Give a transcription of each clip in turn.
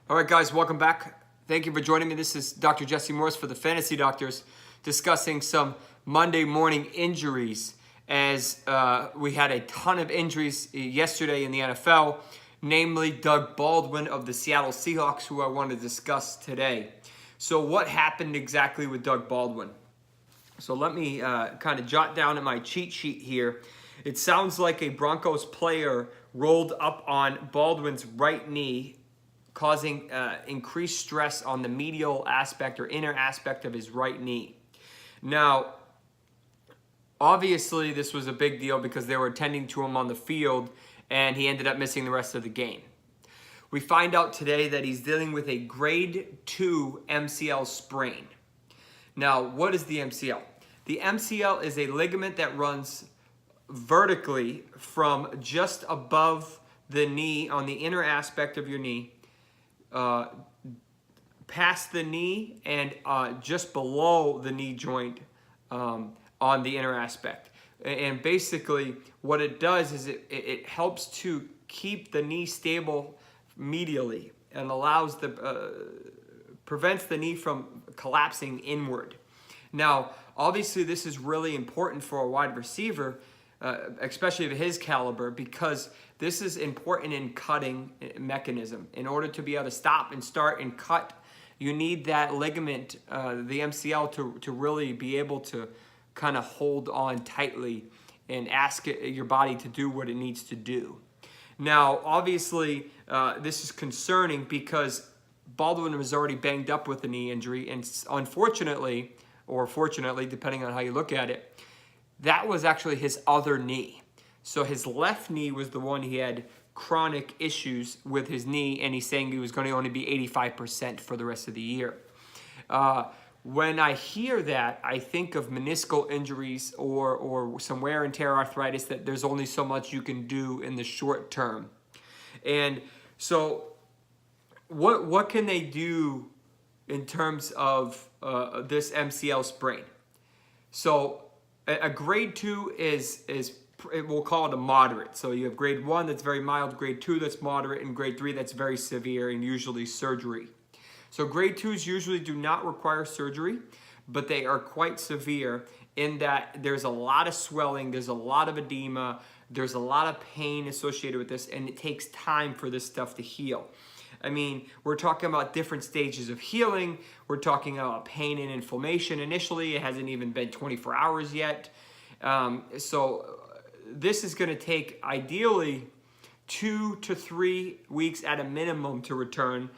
All right, guys, welcome back. Thank you for joining me. This is Dr. Jesse Morse for the Fantasy Doctors, discussing some Monday morning injuries as we had a ton of injuries yesterday in the NFL, namely Doug Baldwin of the Seattle Seahawks, who I want to discuss today. So what happened exactly with Doug Baldwin? So let me kind of jot down in my cheat sheet here. It sounds like a Broncos player rolled up on Baldwin's right knee, causing increased stress on the medial aspect or inner aspect of his right knee. Now, obviously, this was a big deal because they were attending to him on the field, and he ended up missing the rest of the game. We find out today that he's dealing with a grade 2 MCL sprain. Now, what is the MCL? The MCL is a ligament that runs vertically from just above the knee, on the inner aspect of your knee, past the knee and just below the knee joint on the inner aspect. And basically what it does is it helps to keep the knee stable medially and allows prevents the knee from collapsing inward. Now, obviously this is really important for a wide receiver, especially of his caliber, because this is important in cutting mechanism. In order to be able to stop and start and cut, you need that ligament, the MCL, to really be able to kind of hold on tightly and ask your body to do what it needs to do. Now, obviously, this is concerning because Baldwin was already banged up with a knee injury, and unfortunately, or fortunately, depending on how you look at it, that was actually his other knee. So his left knee was the one he had chronic issues with his knee, and he's saying he was going to only be 85% for the rest of the year. When I hear that, I think of meniscal injuries or some wear and tear arthritis, that there's only so much you can do in the short term. And so what can they do in terms of this MCL sprain? So a grade 2 is we'll call it a moderate. So you have grade 1 that's very mild, grade 2 that's moderate, and grade 3 that's very severe and usually surgery. So grade 2s usually do not require surgery, but they are quite severe in that there's a lot of swelling, there's a lot of edema, there's a lot of pain associated with this, and it takes time for this stuff to heal. I mean, we're talking about different stages of healing. We're talking about pain and inflammation. Initially, it hasn't even been 24 hours yet. So this is going to take ideally 2 to 3 weeks at a minimum to return,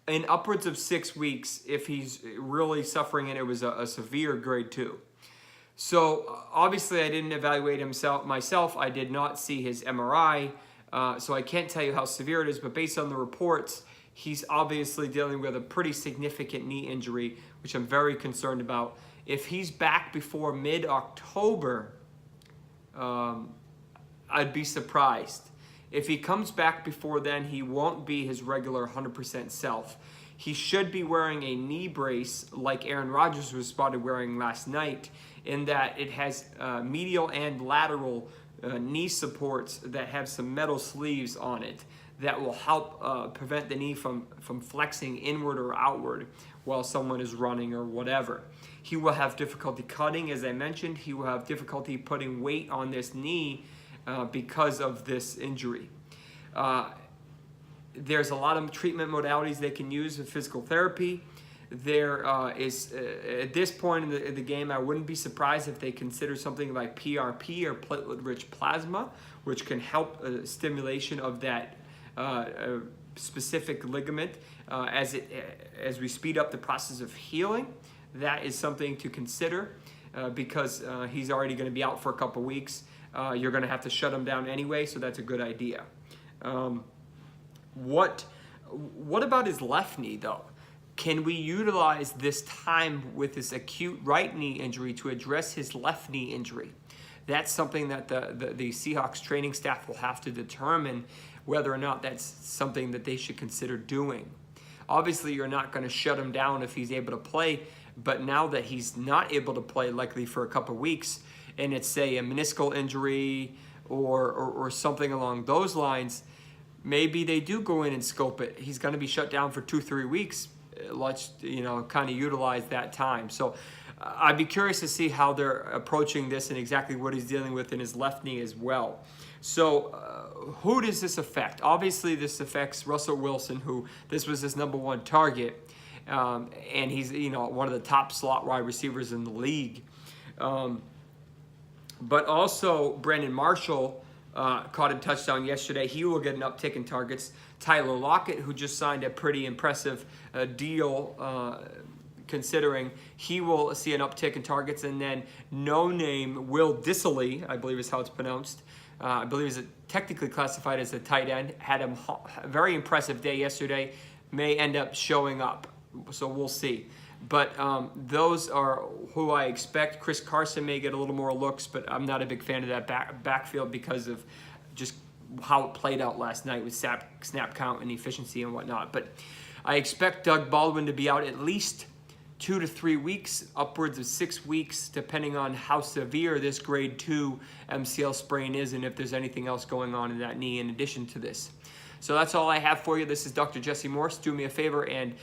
and upwards of 6 weeks if he's really suffering and it was a severe grade 2. So obviously I didn't evaluate myself. I did not see his MRI. So I can't tell you how severe it is, but based on the reports, he's obviously dealing with a pretty significant knee injury, which I'm very concerned about. If he's back before mid-October, I'd be surprised. If he comes back before then, he won't be his regular 100% self. He should be wearing a knee brace like Aaron Rodgers was spotted wearing last night, in that it has medial and lateral knee supports that have some metal sleeves on it that will help prevent the knee from flexing inward or outward while someone is running or whatever. He will have difficulty cutting, as I mentioned. He will have difficulty putting weight on this knee because of this injury. There's a lot of treatment modalities they can use with physical therapy. There is, at this point in the game, I wouldn't be surprised if they consider something like PRP or platelet-rich plasma, which can help stimulation of that specific ligament as we speed up the process of healing. That is something to consider because he's already going to be out for a couple weeks. You're going to have to shut him down anyway, so that's a good idea. What about his left knee, though? Can we utilize this time with this acute right knee injury to address his left knee injury? That's something that the Seahawks training staff will have to determine whether or not that's something that they should consider doing. Obviously, you're not going to shut him down if he's able to play, but now that he's not able to play, likely for a couple weeks, and it's, say, a meniscal injury or something along those lines, maybe they do go in and scope it. He's going to be shut down for 2-3 weeks. Let's, kind of utilize that time. So I'd be curious to see how they're approaching this and exactly what he's dealing with in his left knee as well. So who does this affect? Obviously, this affects Russell Wilson, who this was his #1 target. And he's, one of the top slot wide receivers in the league. But also Brandon Marshall caught a touchdown yesterday. He will get an uptick in targets. Tyler Lockett, who just signed a pretty impressive deal, considering he will see an uptick in targets. And then no-name Will Dissly, I believe is how it's pronounced, I believe is technically classified as a tight end, had a very impressive day yesterday, may end up showing up. So we'll see. But those are who I expect. Chris Carson may get a little more looks, but I'm not a big fan of that backfield because of just how it played out last night with snap count and efficiency and whatnot. But I expect Doug Baldwin to be out at least 2 to 3 weeks, upwards of 6 weeks, depending on how severe this grade 2 MCL sprain is and if there's anything else going on in that knee in addition to this. So that's all I have for you. This is Dr. Jesse Morse. Do me a favor and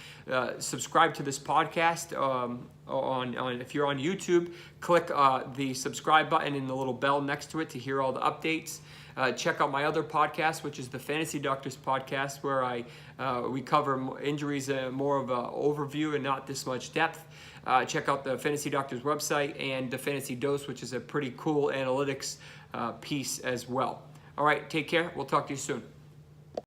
subscribe to this podcast. If you're on YouTube, click the subscribe button and the little bell next to it to hear all the updates. Check out my other podcast, which is the Fantasy Doctors podcast, where we cover injuries more of an overview and not this much depth. Check out the Fantasy Doctors website and the Fantasy Dose, which is a pretty cool analytics piece as well. All right, take care. We'll talk to you soon.